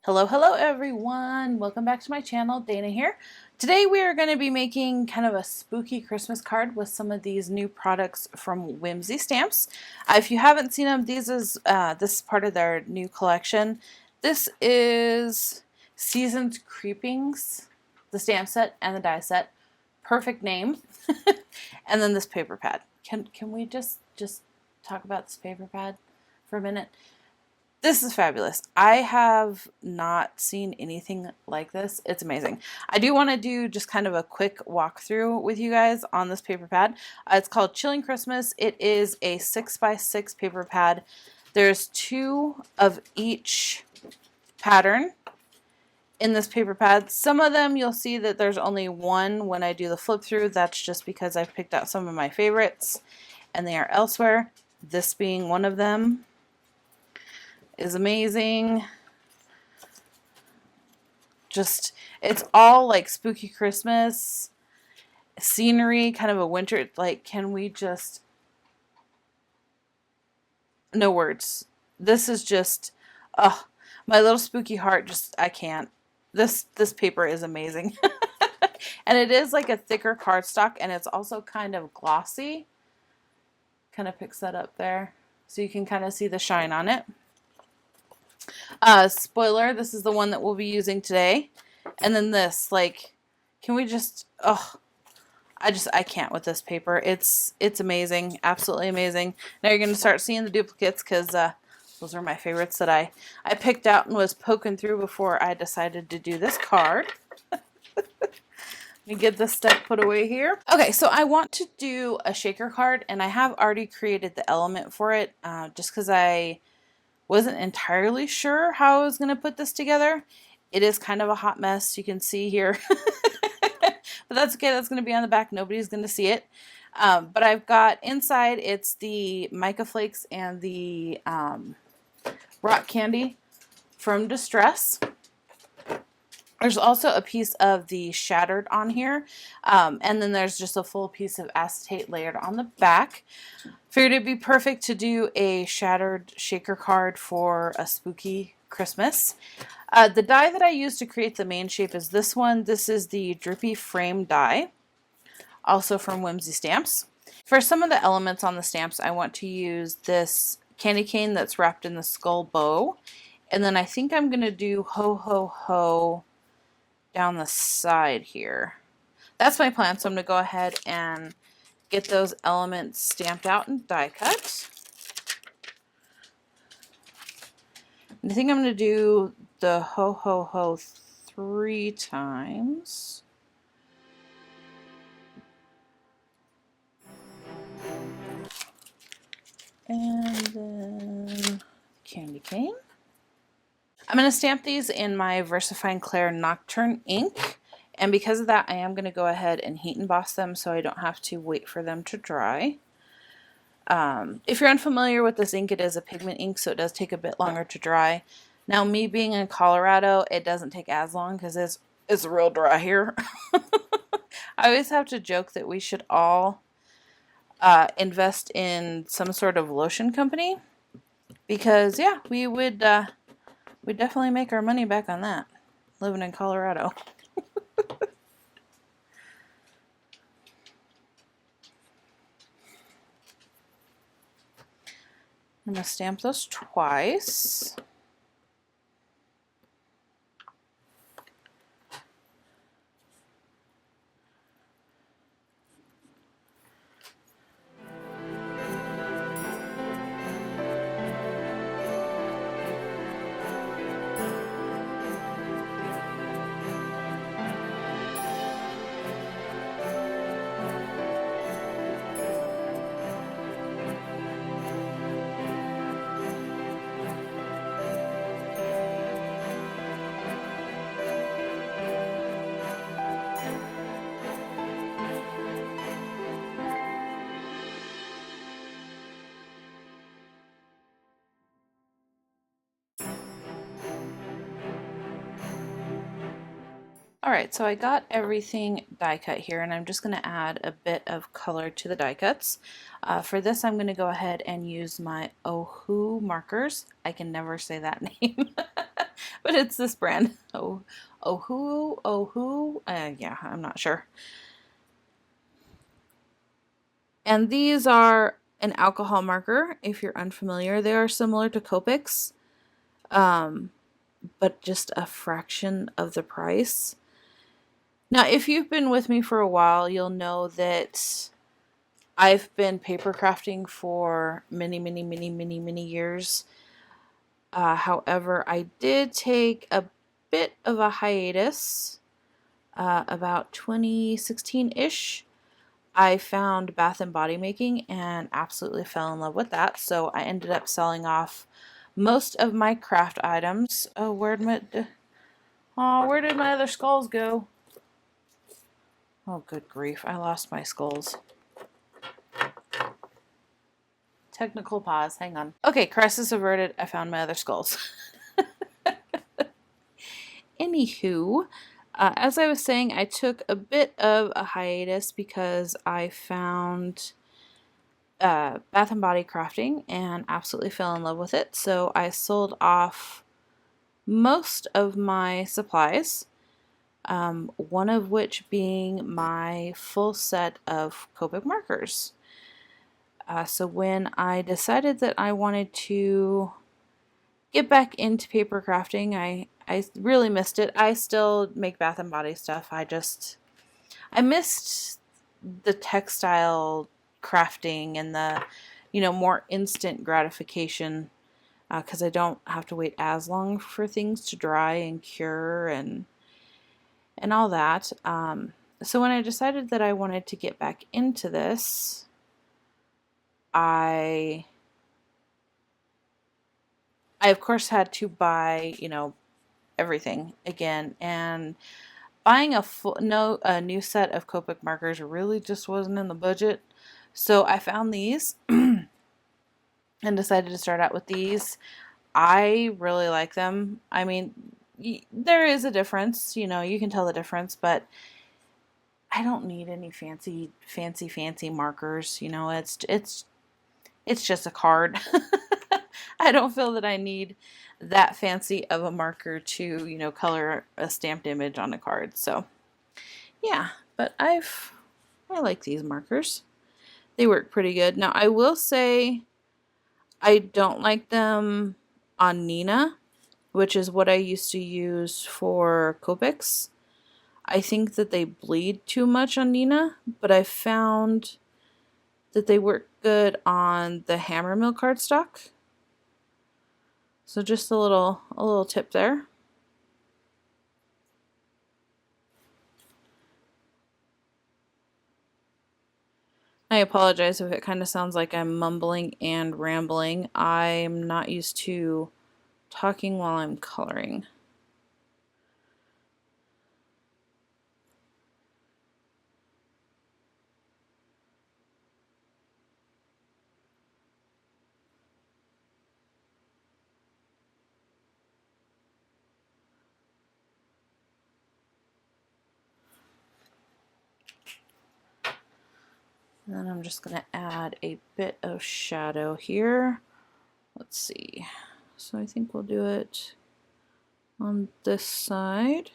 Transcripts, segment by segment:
Hello everyone. Welcome back to my channel. Dana here. Today we are going to be making kind of a spooky Christmas card with some of these new products from Whimsy Stamps. If you haven't seen them, this is part of their new collection. This is Season's Creepings, the stamp set and the die set. Perfect name. And then this paper pad. Can we just talk about this paper pad for a minute? This is fabulous. I have not seen anything like this. It's amazing. I do want to do just kind of a quick walkthrough with you guys on this paper pad. It's called Chilling Christmas. It is a 6x6 paper pad. There's 2 of each pattern in this paper pad. Some of them you'll see that there's only 1 when I do the flip through. That's just because I've picked out some of my favorites and they are elsewhere. This being one of them. Is amazing. Just, it's all like spooky Christmas scenery, kind of a winter, like, can we just, no words. This is just, oh, my little spooky heart just, I can't. This paper is amazing. And it is like a thicker cardstock, and it's also kind of glossy. Kind of picks that up there. So you can kind of see the shine on it. Spoiler, this is the one that we'll be using today. And then this, like, can we just, oh, I can't with this paper. It's amazing, absolutely amazing. Now you're going to start seeing the duplicates because those are my favorites that I picked out and was poking through before I decided to do this card. Let me get this stuff put away here. Okay, so I want to do a shaker card, and I have already created the element for it just because I wasn't entirely sure how I was going to put this together. It is kind of a hot mess, you can see here. But that's okay, that's going to be on the back. Nobody's going to see it. But I've got inside, it's the Mica Flakes and the rock candy from Distress. There's also a piece of the Shattered on here. And then there's just a full piece of acetate layered on the back. Figured it'd be perfect to do a Shattered shaker card for a spooky Christmas. The die that I used to create the main shape is this one. This is the Drippy Frame Die, also from Whimsy Stamps. For some of the elements on the stamps, I want to use this candy cane that's wrapped in the skull bow. And then I think I'm going to do Ho Ho Ho down the side here. That's my plan, so I'm going to go ahead and get those elements stamped out and die cut. And I think I'm going to do the Ho Ho Ho 3 times. And then candy cane. I'm going to stamp these in my VersaFine Clair Nocturne ink, and because of that I am going to go ahead and heat emboss them so I don't have to wait for them to dry. If you're unfamiliar with this ink, it is a pigment ink, so it does take a bit longer to dry. Now, me being in Colorado, it doesn't take as long because it's real dry here. I always have to joke that we should all invest in some sort of lotion company because, yeah, we would definitely make our money back on that, living in Colorado. I'm going to stamp those twice. Alright, so I got everything die cut here, and I'm just going to add a bit of color to the die cuts. For this, I'm going to go ahead and use my Ohuhu Markers. I can never say that name. but it's this brand. Oh, Ohuhu. Yeah, I'm not sure. And these are an alcohol marker. If you're unfamiliar, they are similar to Copics, but just a fraction of the price. Now, if you've been with me for a while, you'll know that I've been paper crafting for many years. However, I did take a bit of a hiatus about 2016-ish. I found bath and body making and absolutely fell in love with that. So I ended up selling off most of my craft items. Oh, where did my other skulls go? Oh, good grief. I lost my skulls. Technical pause. Hang on. Okay, crisis averted. I found my other skulls. Anywho, as I was saying, I took a bit of a hiatus because I found Bath and Body crafting and absolutely fell in love with it. So I sold off most of my supplies, one of which being my full set of Copic markers. So when I decided that I wanted to get back into paper crafting, I really missed it. I still make Bath and Body stuff. I missed the textile crafting and the, more instant gratification, because I don't have to wait as long for things to dry and cure and all that. So when I decided that I wanted to get back into this, I of course had to buy, everything again, and buying a new set of Copic markers really just wasn't in the budget. So I found these and decided to start out with these. I really like them. I mean, there is a difference, you can tell the difference, but I don't need any fancy markers. It's just a card. I don't feel that I need that fancy of a marker to, color a stamped image on a card. So, yeah, but I like these markers. They work pretty good. Now, I will say I don't like them on Nina, which is what I used to use for Copics. I think that they bleed too much on Nina, but I found that they work good on the Hammermill cardstock. So just a little tip there. I apologize if it kind of sounds like I'm mumbling and rambling. I'm not used to talking while I'm coloring. And then I'm just going to add a bit of shadow here. Let's see. So I think we'll do it on this side.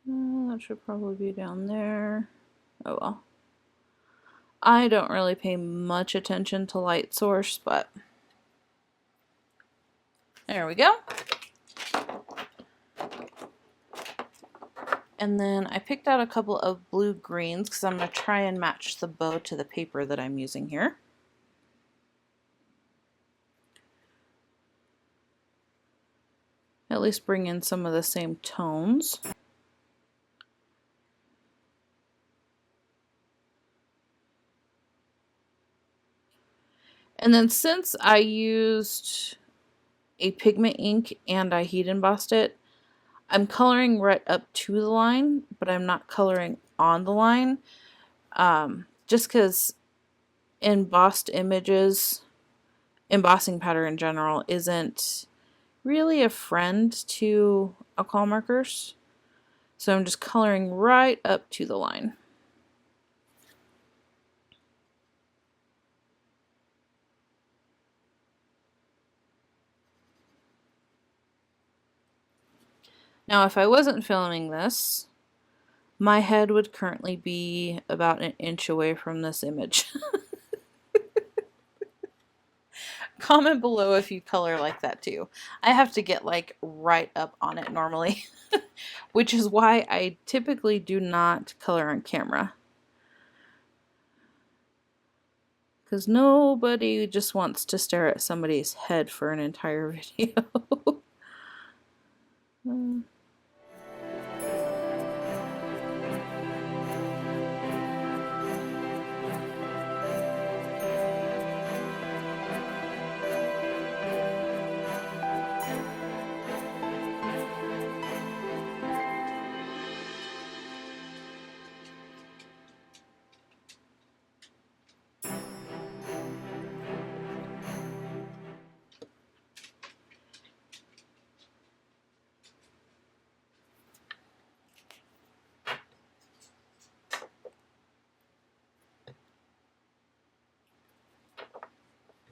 That should probably be down there. Oh well. I don't really pay much attention to light source, but there we go. And then I picked out a couple of blue greens because I'm going to try and match the bow to the paper that I'm using here. At least bring in some of the same tones. And then since I used a pigment ink and I heat embossed it, I'm coloring right up to the line, but I'm not coloring on the line. Just because embossed images, embossing powder in general, isn't really a friend to alcohol markers. So I'm just coloring right up to the line. Now, if I wasn't filming this, my head would currently be about an inch away from this image. Comment below if you color like that too. I have to get like right up on it normally, which is why I typically do not color on camera. Because nobody just wants to stare at somebody's head for an entire video.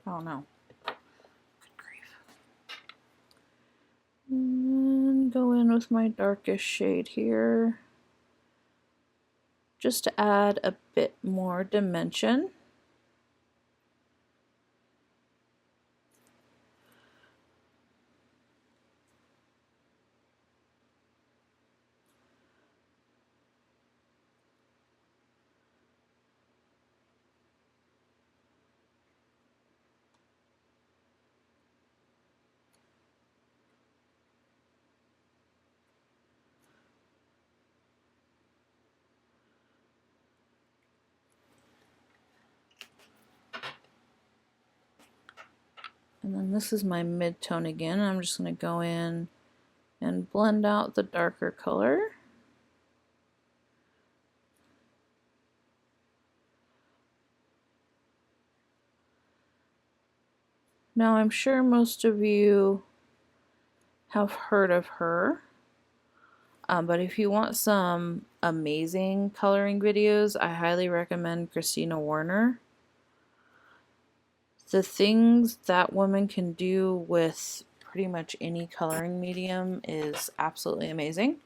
Oh no. Good grief. And go in with my darkest shade here, just to add a bit more dimension. And then this is my mid-tone again. I'm just going to go in and blend out the darker color. Now I'm sure most of you have heard of her, but if you want some amazing coloring videos, I highly recommend Christina Warner. The things that woman can do with pretty much any coloring medium is absolutely amazing.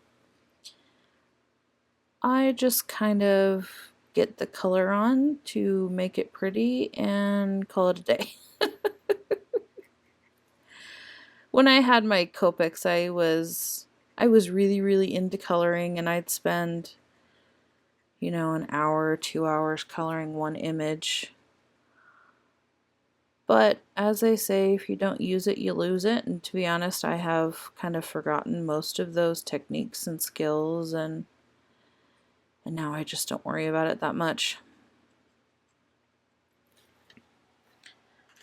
I just kind of get the color on to make it pretty and call it a day. When I had my Copics, I was really into coloring, and I'd spend, you know, an hour or 2 hours coloring one image. But as I say, if you don't use it, you lose it. And to be honest, I have kind of forgotten most of those techniques and skills, and now I just don't worry about it that much.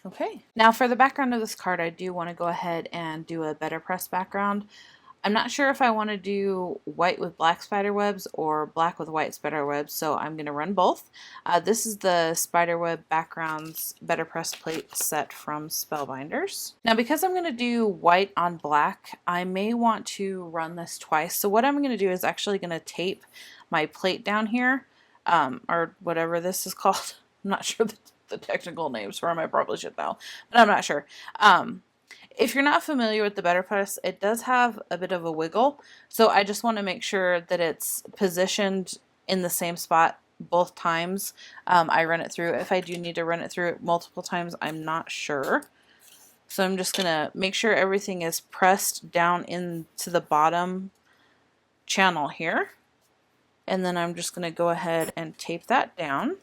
Okay, now for the background of this card, I do want to go ahead and do a BetterPress background. I'm not sure if I want to do white with black spider webs or black with white spider webs, so I'm going to run both. This is the Spiderweb Backgrounds BetterPress plate set from Spellbinders. Now, because I'm going to do white on black, I may want to run this twice. So what I'm going to do is actually going to tape my plate down here, or whatever this is called. I'm not sure the technical names for them. I probably should know, but I'm not sure. If you're not familiar with the BetterPress, it does have a bit of a wiggle, so I just want to make sure that it's positioned in the same spot both times I run it through. If I do need to run it through multiple times, I'm not sure. So I'm just going to make sure everything is pressed down into the bottom channel here. And then I'm just going to go ahead and tape that down.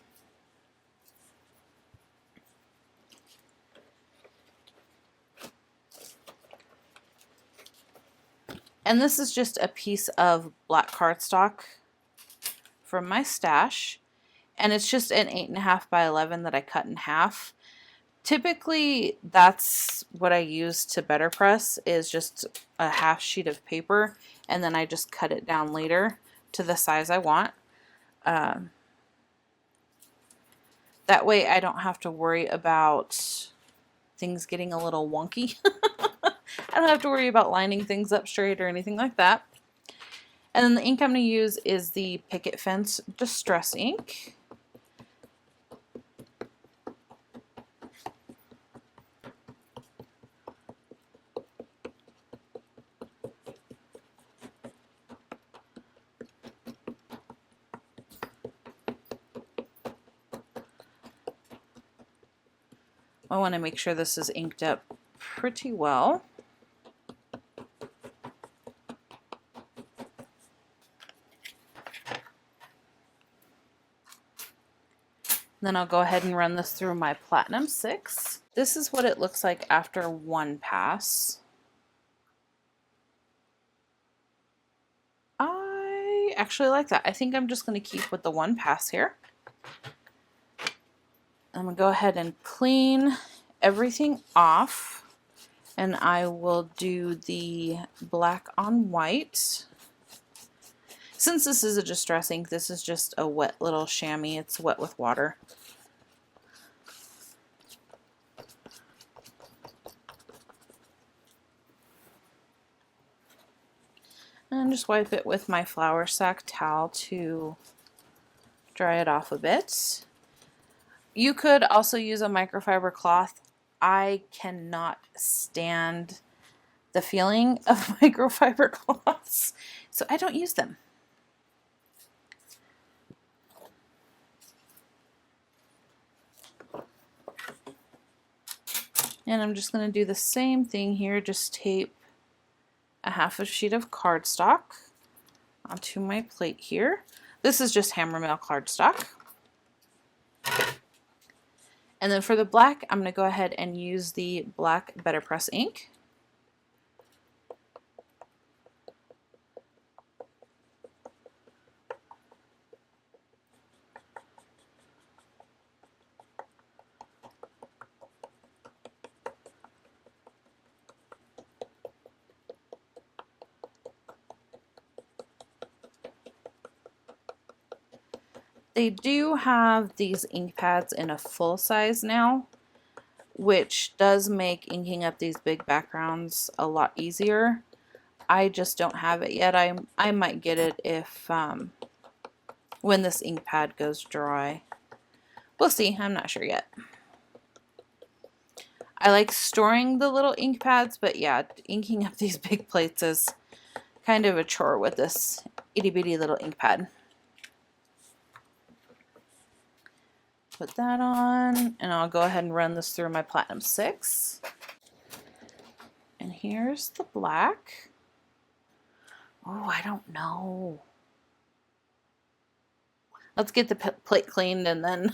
And this is just a piece of black cardstock from my stash. And it's just an 8.5 by 11 that I cut in half. Typically, that's what I use to BetterPress, is just a half sheet of paper. And then I just cut it down later to the size I want. That way I don't have to worry about things getting a little wonky. I don't have to worry about lining things up straight or anything like that. And then the ink I'm going to use is the Picket Fence Distress Ink. I want to make sure this is inked up pretty well. Then I'll go ahead and run this through my Platinum 6. This is what it looks like after one pass. I actually like that. I think I'm just going to keep with the one pass here. I'm going to go ahead and clean everything off, and I will do the black on white. Since this is a distress ink, this is just a wet little chamois. It's wet with water. And just wipe it with my flour sack towel to dry it off a bit. You could also use a microfiber cloth. I cannot stand the feeling of microfiber cloths, so I don't use them. And I'm just going to do the same thing here, just tape a half a sheet of cardstock onto my plate here. This is just hammermail cardstock. And then for the black, I'm going to go ahead and use the black BetterPress ink. They do have these ink pads in a full size now, which does make inking up these big backgrounds a lot easier. I just don't have it yet. I might get it if when this ink pad goes dry. We'll see. I'm not sure yet. I like storing the little ink pads, but yeah, inking up these big plates is kind of a chore with this itty bitty little ink pad. Put that on, and I'll go ahead and run this through my Platinum 6. And here's the black. Oh, I don't know. Let's get the plate cleaned, and then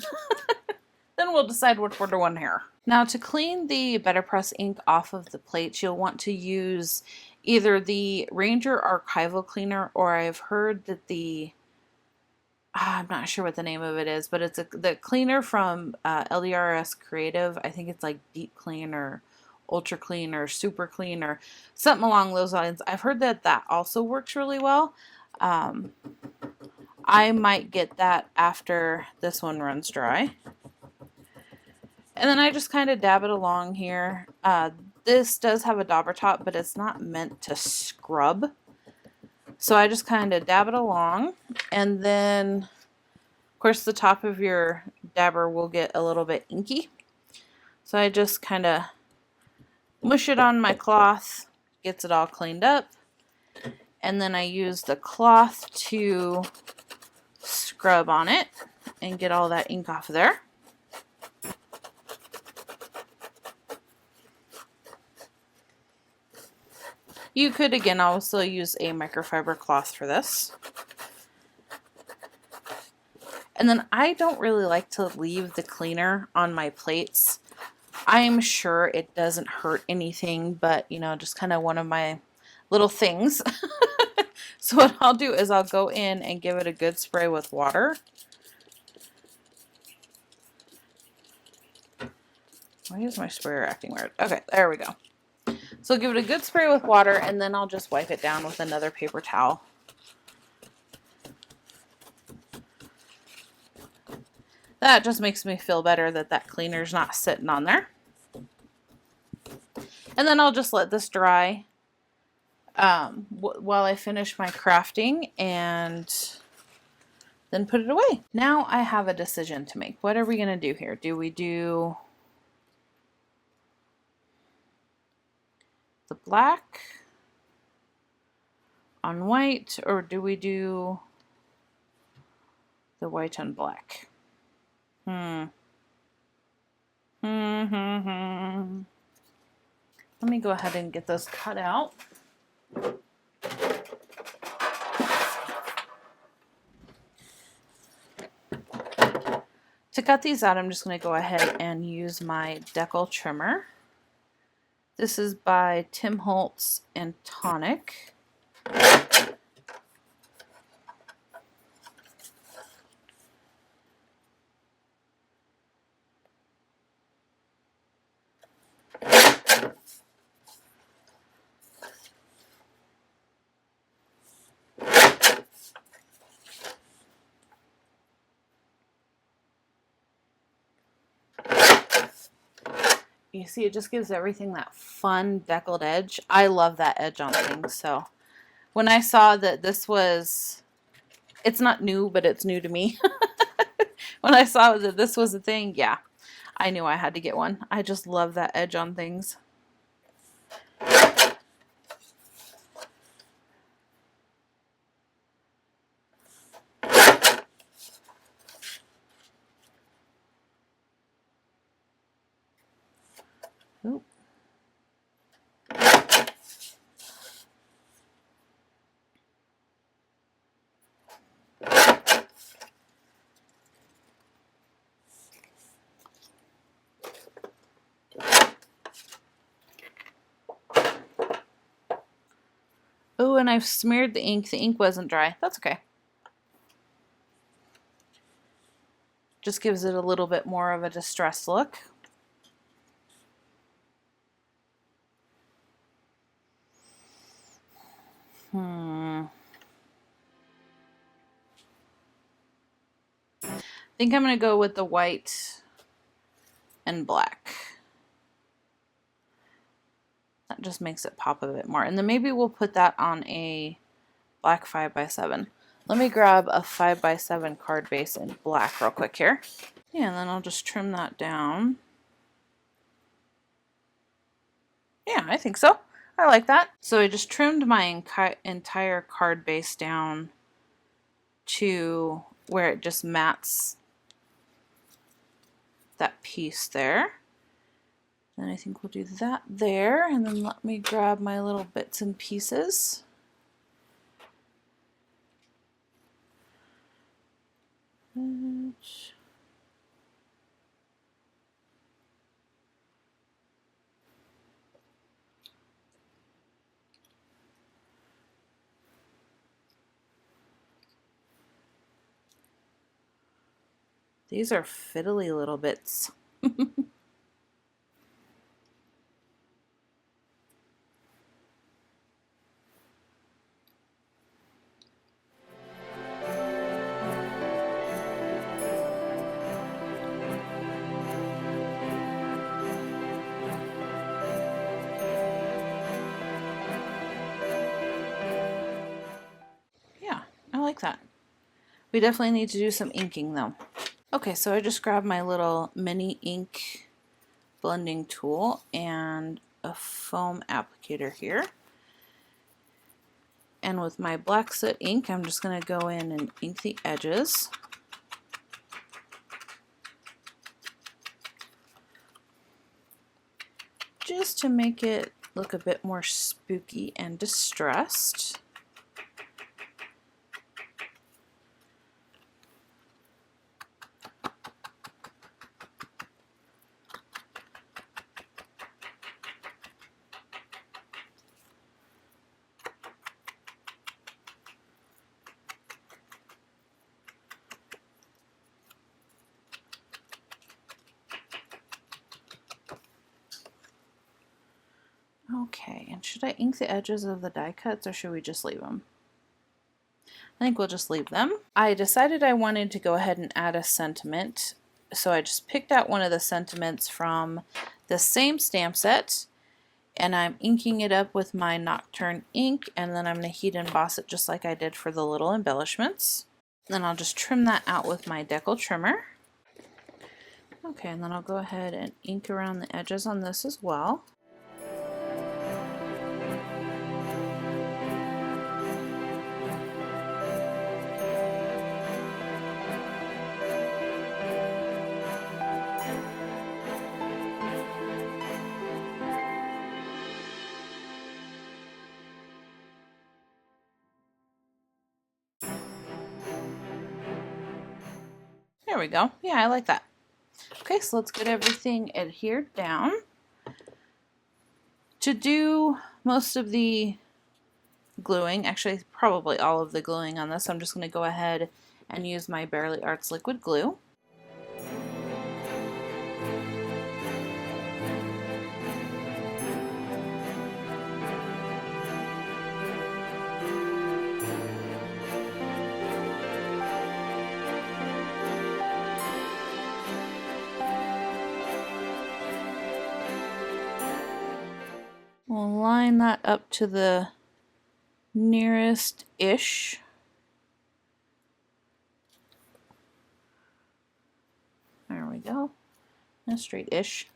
then we'll decide what we're doing here. Now, to clean the BetterPress ink off of the plates, you'll want to use either the Ranger Archival Cleaner, or I've heard that the I'm not sure what the name of it is, but it's the cleaner from LDRS Creative. I think it's like Deep Clean or Ultra Clean or Super Clean or something along those lines. I've heard that that also works really well. I might get that after this one runs dry. And then I just kind of dab it along here. This does have a dauber top, but it's not meant to scrub. So I just kind of dab it along, and then of course the top of your dabber will get a little bit inky. So I just kind of mush it on my cloth, gets it all cleaned up, and then I use the cloth to scrub on it and get all that ink off of there. You could, again, also use a microfiber cloth for this. And then I don't really like to leave the cleaner on my plates. I'm sure it doesn't hurt anything, but, you know, just kind of one of my little things. So what I'll do is I'll go in and give it a good spray with water. Why is my sprayer acting weird? Okay, there we go. So give it a good spray with water, and then I'll just wipe it down with another paper towel. That just makes me feel better that that cleaner's not sitting on there. And then I'll just let this dry while I finish my crafting and then put it away. Now I have a decision to make. What are we going to do here? Do we do the black on white, or do we do the white on black? Let me go ahead and get those cut out. To cut these out, I'm just going to go ahead and use my decal trimmer. This is by Tim Holtz and Tonic. You see, it just gives everything that fun deckled edge. I love that edge on things. So when I saw that this was, it's not new, but it's new to me. When I saw that this was a thing, yeah, I knew I had to get one. I just love that edge on things. Oop. Oh, and I've smeared the ink. The ink wasn't dry. That's okay. Just gives it a little bit more of a distressed look. I think I'm going to go with the white and black. That just makes it pop a bit more. And then maybe we'll put that on a black 5x7. Let me grab a 5x7 card base in black real quick here. Yeah, and then I'll just trim that down. Yeah, I think so. I like that. So I just trimmed my entire card base down to where it just mats that piece there. And I think we'll do that there, and then let me grab my little bits and pieces. These are fiddly little bits. Yeah, I like that. We definitely need to do some inking though. Okay, so I just grabbed my little mini ink blending tool and a foam applicator here. And with my black soot ink, I'm just going to go in and ink the edges. Just to make it look a bit more spooky and distressed. Okay, and should I ink the edges of the die cuts or should we just leave them? I think we'll just leave them. I decided I wanted to go ahead and add a sentiment, so I just picked out one of the sentiments from the same stamp set And I'm inking it up with my Nocturne ink, and then I'm going to heat emboss it just like I did for the little embellishments. Then I'll just trim that out with my decal trimmer. Okay, and then I'll go ahead and ink around the edges on this as well. There we go. Yeah, I like that. Okay, so let's get everything adhered down. To do most of the gluing, actually probably all of the gluing on this, I'm just going to go ahead and use my Barely Arts liquid glue. We'll line that up to the nearest-ish. There we go. Straight-ish.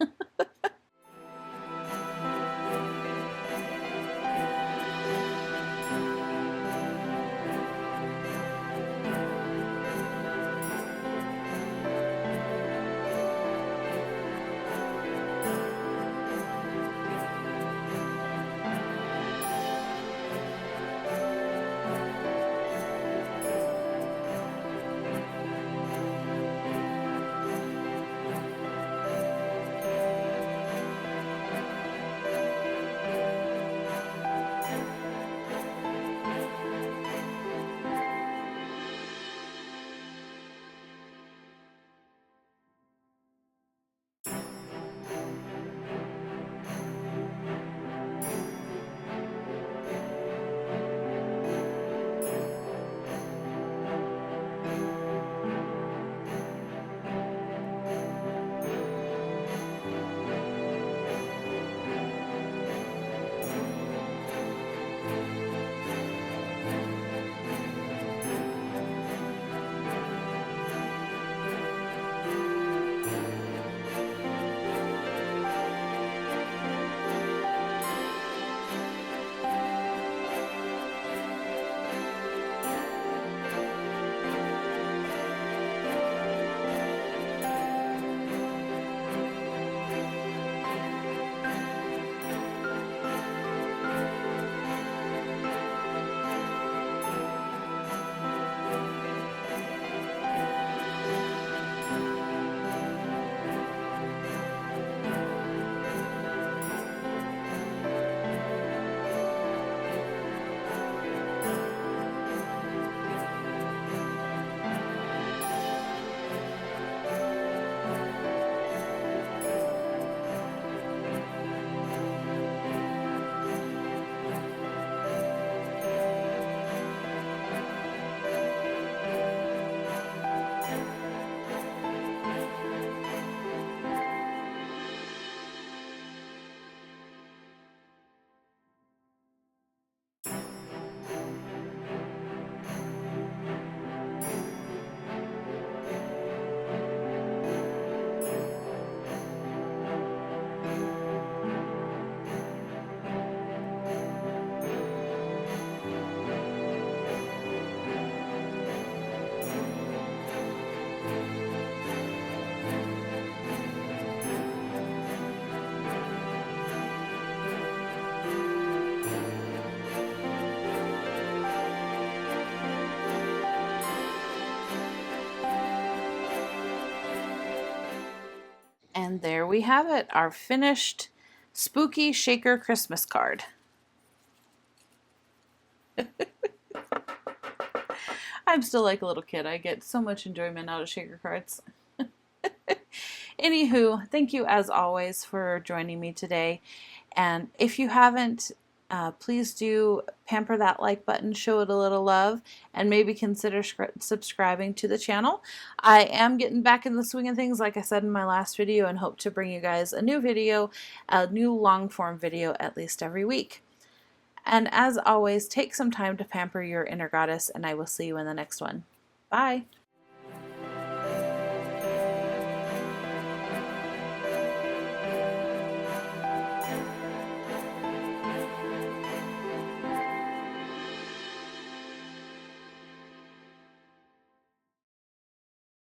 And there we have it, our finished spooky shaker Christmas card. I'm still like a little kid. I get so much enjoyment out of shaker cards. Anywho, thank you as always for joining me today. And if you haven't Please do pamper that like button, show it a little love, and maybe consider subscribing to the channel. I am getting back in the swing of things, like I said in my last video, and hope to bring you guys a new video, a new long form video at least every week. And as always, take some time to pamper your inner goddess, and I will see you in the next one. Bye!